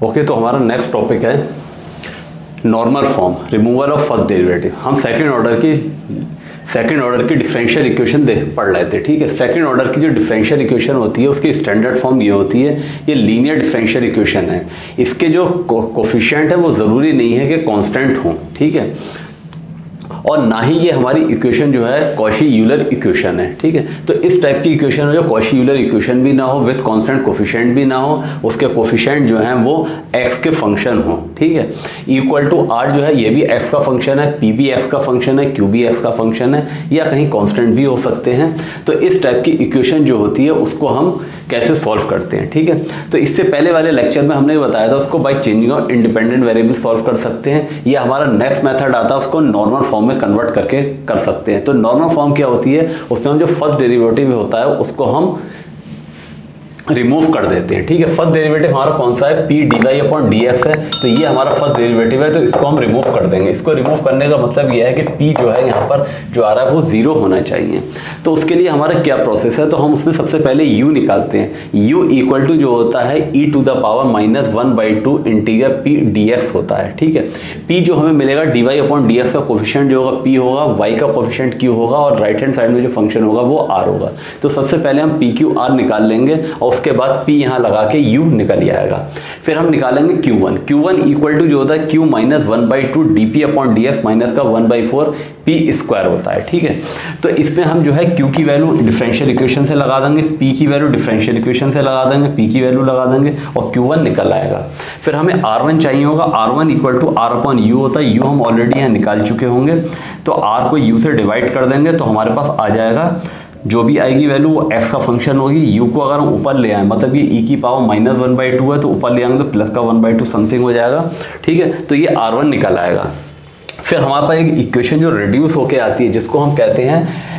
Okay, तो हमारा next topic है normal form, removal of first derivative. हम सेकंड ऑर्डर की डिफरेंशियल इक्वेशन पढ़ रहे थे, ठीक है। सेकंड ऑर्डर की जो डिफरेंशियल इक्वेशन होती है उसकी स्टैंडर्ड फॉर्म ये होती है, ये लीनियर डिफरेंशियल इक्वेशन है। इसके जो कोफिशिएंट है वो ज़रूरी नहीं है कि कांस्टेंट हो, ठीक है, और ना ही ये हमारी इक्वेशन जो है कॉशी यूलर इक्वेशन है, ठीक है। तो इस टाइप की इक्वेशन हो जो कॉशी यूलर इक्वेशन भी ना हो, विद कांस्टेंट कोफिशिएंट भी ना हो, उसके कोफिशिएंट जो हैं वो x के फंक्शन हो, ठीक है। इक्वल टू r जो है ये भी x का फंक्शन है, p भी x का फंक्शन है, q भी x का फंक्शन है, या कहीं कांस्टेंट भी हो सकते हैं। तो इस टाइप की इक्वेशन जो होती है उसको हम कैसे सॉल्व करते हैं, ठीक है। तो इससे पहले वाले लेक्चर में हमने बताया था उसको by changing of independent variable solve कर सकते हैं, या हमारा नेक्स्ट मेथड आता है उसको नॉर्मल फॉर्म में कन्वर्ट करके कर सकते हैं। तो नॉर्मल फॉर्म क्या होती है, उसमें हम जो फर्स्ट डेरिवेटिव होता है उसको हम रिमूव कर देते हैं, ठीक है। फर्स्ट डेरिवेटिव हमारा कौन सा है, p dy अपॉन dx है, तो ये हमारा फर्स्ट डेरिवेटिव है, तो इसको हम रिमूव कर देंगे। इसको रिमूव करने का मतलब ये है कि p जो है यहाँ पर जो आ रहा है वो 0 होना चाहिए। तो उसके लिए हमारा क्या प्रोसेस है, तो हम उसमें सबसे पहले u निकालते हैं। u इक्वल टू जो होता है e to the power -1/2 integral p dx होता है, ठीक है। p जो हमें मिलेगा dy अपॉन dx का कोफिशिएंट जो होगा p होगा, y का कोफिशिएंट q होगा, और राइट हैंड साइड में जो फंक्शन होगा वो r होगा। तो सबसे पहले हम p q r निकाल लेंगे और उसके बाद p यहाँ लगा के u निकल आएगा। फिर हम निकालेंगे q1 इक्वल टू जो होता है q -1/2 dp upon ds minus का 1/4 p स्क्वायर होता है, ठीक है। तो इसमें हम जो है q की वैल्यू डिफरेंशियल इक्वेशन से लगा देंगे, p की वैल्यू डिफरेंशियल इक्वेशन से लगा देंगे, p की वैल्यू लगा देंगे और q1 निकल आएगा। फिर हमें r1 चाहिए होगा, r1 equal to r upon u होता है, u हम ऑलरेडी यहाँ निकाल चुके होंगे, तो r को u से डिवाइड कर देंगे तो हमारे पास आ जाएगा जो भी आएगी वैल्यू वो x का फंक्शन होगी। u को अगर हम ऊपर ले आए, मतलब ये e की पावर -1/2 है, तो ऊपर ले आएंगे तो प्लस का 1/2 समथिंग हो जाएगा, ठीक है। तो ये r1 निकल आएगा। फिर हमारे पास एक इक्वेशन जो रिड्यूस होके आती है जिसको हम कहते हैं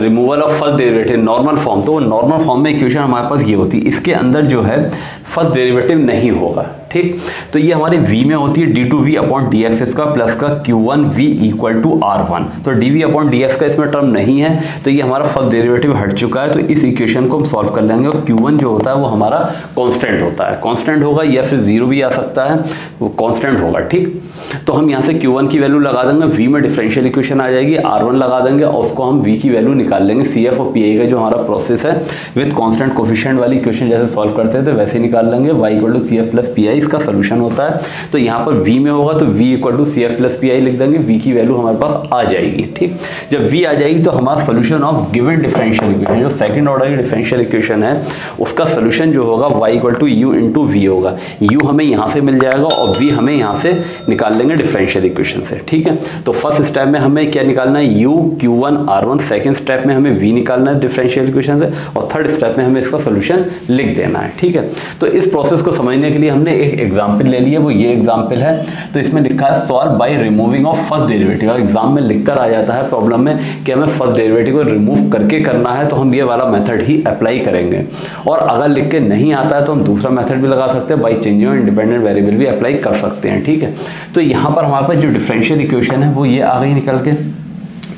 removal of first derivative, normal form. तो नॉर्मल फॉर्म में इक्वेशन हमारे पास ये होती है, इसके अंदर जो है फर्स्ट डेरिवेटिव नहीं होगा, ठीक। तो ये हमारे v में होती है d2v upon dx square plus का q1v इक्वल टू r1। तो dv अपॉन dx का इसमें टर्म नहीं है, तो ये हमारा फर्स्ट डेरिवेटिव हट चुका है। तो इस इक्वेशन को हम सॉल्व कर लेंगे और q1 जो होता है वो हमारा कांस्टेंट होता है, कांस्टेंट होगा या फिर 0 भी आ सकता है, वो कांस्टेंट होगा, ठीक। तो हम यहाँ से q1 की वैल्यू लगा देंगे, v में डिफरेंशियल इक्वेशन आ जाएगी, r1 लगा देंगे और उसको हम v की वैल्यू निकाल लेंगे। CF और PI का जो हमारा प्रोसेस है विद कांस्टेंट कोफिशिएंट वाली इक्वेशन जैसे सॉल्व करते थे वैसे निकाल लेंगे। y equal to CF plus PI इसका सोल्यूशन होता है। तो यहाँ पर v में होगा तो v equal to CF plus PI लिख देंगे, v की वैल्यू हमारे पास आ जाएगी, ठीक। जब v आ जाएगी तो हमारा solution of given differential equation, जो सेकंड ऑर्डर की डिफरेंशियल इक्वेशन है उसका सोल्यूशन जो होगा y equal to u into v होगा। u हमें यहाँ से मिल जाएगा और v हमें यहाँ से निकाल लेंगे डिफरेंशियल इक्वेशन से, ठीक है। तो फर्स्ट स्टेप में हमें क्या निकालना है, u q1 r1, second step में हमें v निकालना है डिफरेंशियल इक्वेशन से, और थर्ड स्टेप में हमें इसका सोल्यूशन लिख देना है, ठीक है। तो इस प्रोसेस को समझने के लिए हमने एक एग्जांपल ले लिया, वो ये एग्जांपल है। तो इसमें लिखा है solve by removing of first derivative. Exam में लिखकर आ जाता है प्रॉब्लम में कि हमें फर्स्ट डेरिवेटिव को रिमूव करके करना है, तो हम ये वाला मेथड ही अप्लाई करेंगे। और अगर लिख के नहीं आता है तो हम दूसरा मेथड भी लगा सकते हैं, by changing of independent variable भी अप्लाई कर सकते हैं, ठीक है। तो यहाँ पर हमारे पास जो डिफरेंशियल इक्वेशन है वो ये आ गई निकल के।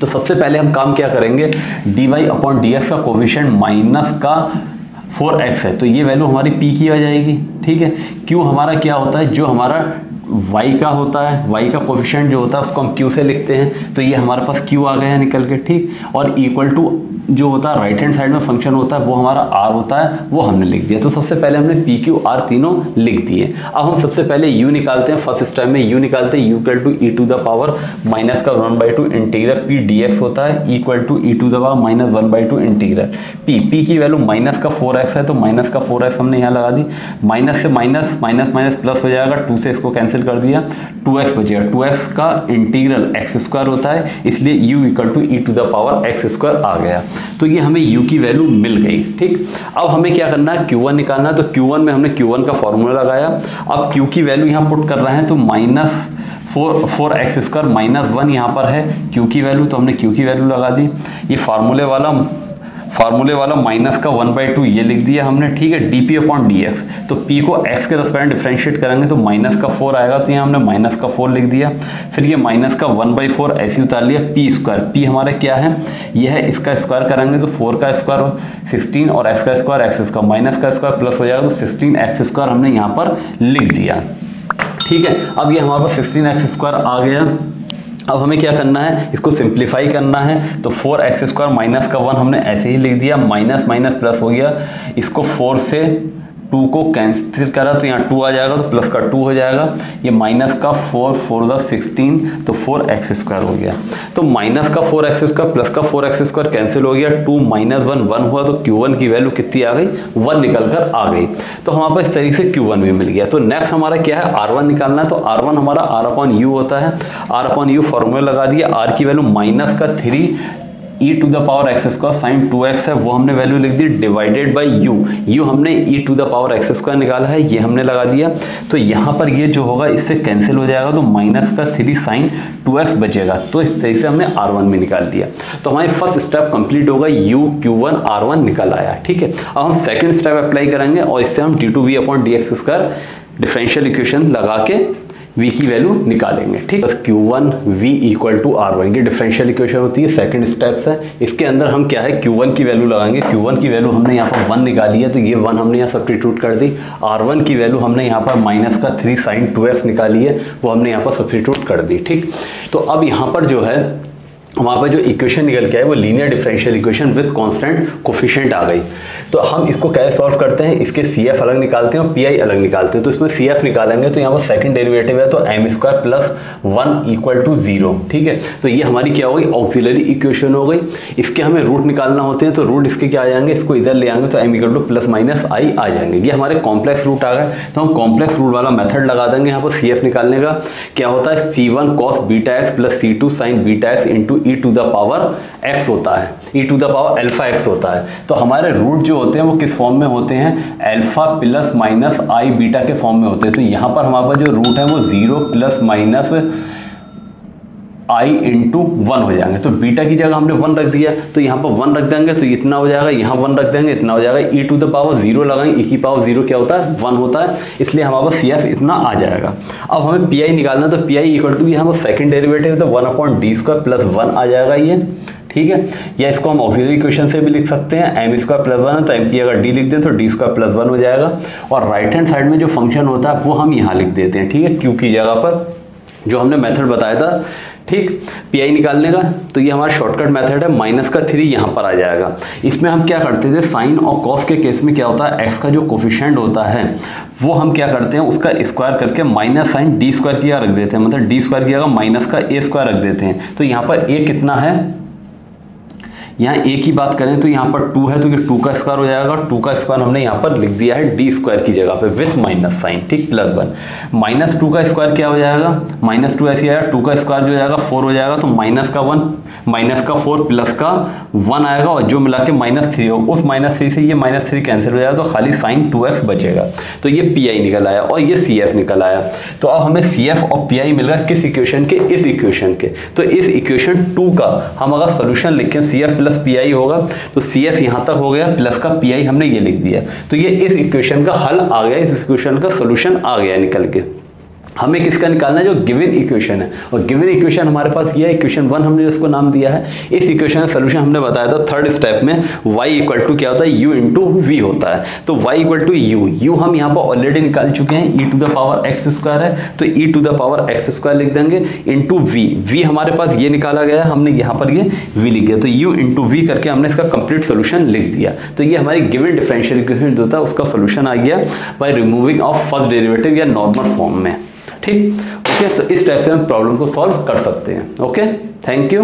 तो सबसे पहले हम काम क्या करेंगे, dy अपॉन dx का कोफिशिएंट माइनस का 4x है, तो ये वैल्यू हमारी p की आ जाएगी, ठीक है। q हमारा क्या होता है, जो हमारा y का होता है, y का कोफिशिएंट जो होता है उसको हम q से लिखते हैं, तो ये हमारे पास q आ गया निकल के, ठीक। और इक्वल टू जो होता है राइट हैंड साइड में फंक्शन होता है वो हमारा r होता है, वो हमने लिख दिया। तो सबसे पहले हमने p q r तीनों लिख दिए। अब हम सबसे पहले u निकालते हैं। फर्स्ट स्टेप में u निकालते हैं, u equal to e to the power minus का 1/2 इंटीग्रल p dx होता है, equal to e to the power minus 1/2 integral p की वैल्यू माइनस का 4x है, तो माइनस का 4x हमने यहाँ लगा दी। माइनस से माइनस, माइनस माइनस प्लस हो जाएगा, 2 से इसको कैंसिल कर दिया, 2x बचेगा। 2x का इंटीग्रल x स्क्वायर होता है, इसलिए u equal to e to the power x square आ गया। तो ये हमें u की वैल्यू मिल गई, ठीक। अब हमें क्या करना है, q1 निकालना है। तो q1 में हमने q1 का फॉर्मूला लगाया। अब q की वैल्यू यहाँ पुट कर रहे हैं, तो -4x स्क्वायर -1 यहाँ पर है q की वैल्यू, तो हमने q की वैल्यू लगा दी। ये फार्मूले वाला फार्मूले वाला माइनस का 1/2 ये लिख दिया हमने, ठीक है, dp अपॉन dx। तो p को x के रेस्पेक्ट डिफरेंशिएट करेंगे तो माइनस का 4 आएगा, तो यहाँ हमने माइनस का 4 लिख दिया। फिर ये माइनस का 1/4 ऐसे उतार लिया, p स्क्वायर, p हमारा क्या है, ये है, इसका स्क्वायर करेंगे तो 4 का स्क्वायर 16 और x का स्क्वायर x स्क्वायर, माइनस का स्क्वायर प्लस हो जाएगा तो 16x स्क्वायर हमने यहाँ पर लिख दिया, ठीक है। अब ये हमारे पास 16x स्क्वायर आ गया। अब हमें क्या करना है, इसको सिंप्लीफाई करना है, तो 4x स्क्वायर माइनस का 1 हमने ऐसे ही लिख दिया, माइनस माइनस प्लस हो गया, इसको 4 से 2 को कैंसिल करा तो यहाँ 2 आ जाएगा तो प्लस का 2 हो जाएगा, ये माइनस का 4 4 16 तो 4x स्क्वायर हो गया। तो माइनस का 4x स्क्वायर प्लस का 4x स्क्वायर कैंसिल हो गया, 2 माइनस 1 1 हुआ, तो Q1 की वैल्यू कितनी आ गई, 1 निकल कर आ गई। तो हमारे पास इस तरीके से Q1 भी मिल गया। तो नेक्स्ट हमारा क्या है, R1 निकालना है। तो R1 हमारा R अपॉन U होता है, R अपॉन U फॉर्मूला लगा दिया, R की वैल्यू माइनस का 3 e to the power x square sine 2x है, वो हमने वैल्यू लिख दी, डिवाइडेड बाय u हमने e to the power x square निकाला है, ये हमने लगा दिया। तो यहाँ पर ये जो होगा इससे कैंसिल हो जाएगा, तो माइनस का 3 साइन 2x बचेगा। तो इस तरीके से हमने R1 में निकाल दिया। तो हमारी फर्स्ट स्टेप कंप्लीट होगा, u q1 R1 निकल आया, ठीक है। अब हम सेकंड स्टेप अप्लाई करेंगे और इससे हम d2v upon dx square differential equation लगा के v की वैल्यू निकालेंगे, ठीक है। Q1 v equal to R1 ये डिफरेंशियल इक्वेशन होती है, सेकंड स्टेप है। इसके अंदर हम क्या है, Q1 की वैल्यू लगाएंगे। Q1 की वैल्यू हमने यहाँ पर 1 निकाली है, तो ये 1 हमने यहाँ सब्स्टिट्यूट कर दी। R1 की वैल्यू हमने यहाँ पर माइनस का 3 साइन 2x निकाली है, वो हमने यहाँ पर सब्स्टिट्यूट कर दी, ठीक। तो अब यहाँ पर जो है वहाँ पर जो इक्वेशन निकल के आए वो linear differential equation with constant coefficient आ गई। तो हम इसको कैसे सॉल्व करते हैं, इसके CF अलग निकालते हैं और PI अलग निकालते हैं। तो इसमें CF निकालेंगे तो यहाँ पर सेकंड डेरिवेटिव है, तो m square plus 1 equal to 0, ठीक है। तो ये हमारी क्या हो गई, ऑक्सिलरी इक्वेशन हो गई। इसके हमें रूट निकालना होते हैं, तो रूट इसके क्या आ जाएंगे, इसको इधर ले आएंगे तो m equal two plus minus i आ जाएंगे। ये हमारे कॉम्प्लेक्स रूट आ गए, तो हम कॉम्प्लेक्स रूट वाला मेथड लगा देंगे। यहाँ पर CF निकालने का क्या होता है, C1 cos beta x plus C2 sine beta x into e to the power x होता है, e to the power alpha x होता है। तो हमारे रूट जो होते हैं वो किस फॉर्म में होते हैं, alpha plus minus i beta के फॉर्म में होते हैं। तो यहाँ पर हमारे पास जो रूट है वो 0 प्लस माइनस i इंटू 1 हो जाएंगे। तो बीटा की जगह हमने 1 रख दिया, तो यहाँ पर 1 रख देंगे तो इतना हो जाएगा, यहाँ 1 रख देंगे इतना हो जाएगा, e टू द पावर 0 लगाएंगे, e की पावर 0 क्या होता है, 1 होता है, इसलिए हमारे पास CF इतना आ जाएगा। अब हमें PI निकालना, तो PI इक्वल टू यहाँ पर सेकंड डेरिवेटिव तो 1 अपॉन डी स्क्वायर प्लस 1 आ जाएगा ये, ठीक है। या इसको हम ऑक्सिलरी इक्वेशन से भी लिख सकते हैं, m स्क्वायर प्लस 1 है तो m की अगर d लिख दें तो d स्क्वायर प्लस 1 हो जाएगा। और राइट हैंड साइड में जो फंक्शन होता है वो हम यहाँ लिख देते हैं, ठीक है, q की जगह पर जो हमने मेथड बताया था, ठीक, PI निकालने का। तो ये हमारा शॉर्टकट मेथड है, माइनस का 3 यहाँ पर आ जाएगा। इसमें हम क्या करते थे, साइन और कॉस के केस में क्या होता है, x का जो कोफिशिएंट होता है वो हम क्या करते हैं, उसका स्क्वायर करके माइनस साइन d स्क्वायर की जगह रख देते हैं, मतलब d स्क्वायर की जगह माइनस का a स्क्वायर रख देते हैं। तो यहाँ पर a कितना है, यहाँ a की बात करें तो यहाँ पर 2 है, तो ये 2 का स्क्वायर हो जाएगा, 2 का स्क्वायर हमने यहाँ पर लिख दिया है d स्क्वायर की जगह पे विथ माइनस साइन, ठीक, प्लस 1 माइनस 2 का स्क्वायर क्या हो जाएगा, माइनस 2 ऐसे आएगा, 2 का स्क्वायर जो हो जाएगा 4 हो जाएगा, तो माइनस का 1 माइनस का 4 प्लस का 1 आएगा और जो मिला के माइनस 3 हो, उस माइनस 3 से ये माइनस 3 कैंसिल हो जाएगा, तो खाली साइन 2x बचेगा। तो ये PI निकल आया और ये CF निकल आया। तो अब हमें CF और PI मिल रहा है किस इक्वेशन के, इस इक्वेशन के। तो इस इक्वेशन 2 का हम अगर सोल्यूशन लिखें CF प्लस PI होगा, तो CF यहाँ तक हो गया, प्लस का PI हमने ये लिख दिया। तो ये इस इक्वेशन का हल आ गया, इस इक्वेशन का सोल्यूशन आ गया निकल के। हमें किसका निकालना है, जो गिवन इक्वेशन है, और गिवन इक्वेशन हमारे पास ये है, इक्वेशन 1 हमने इसको नाम दिया है। इस इक्वेशन का सोल्यूशन हमने बताया था थर्ड स्टेप में, y इक्वल टू क्या होता है, u इंटू वी होता है। तो y इक्वल टू u हम यहाँ पर ऑलरेडी निकाल चुके हैं, e to the power x square है, तो e to the power x square लिख देंगे इंटू v हमारे पास ये निकाला गया है, हमने यहाँ पर ये v लिख दिया। तो u इंटू वी करके हमने इसका कंप्लीट सोल्यूशन लिख दिया। तो ये हमारी गिवन डिफरेंशियल इक्वेशन जो था उसका सोल्यूशन आ गया by removing of first derivative या नॉर्मल फॉर्म में, ठीक, ओके। तो इस टाइप से हम प्रॉब्लम को सॉल्व कर सकते हैं, ओके, थैंक यू।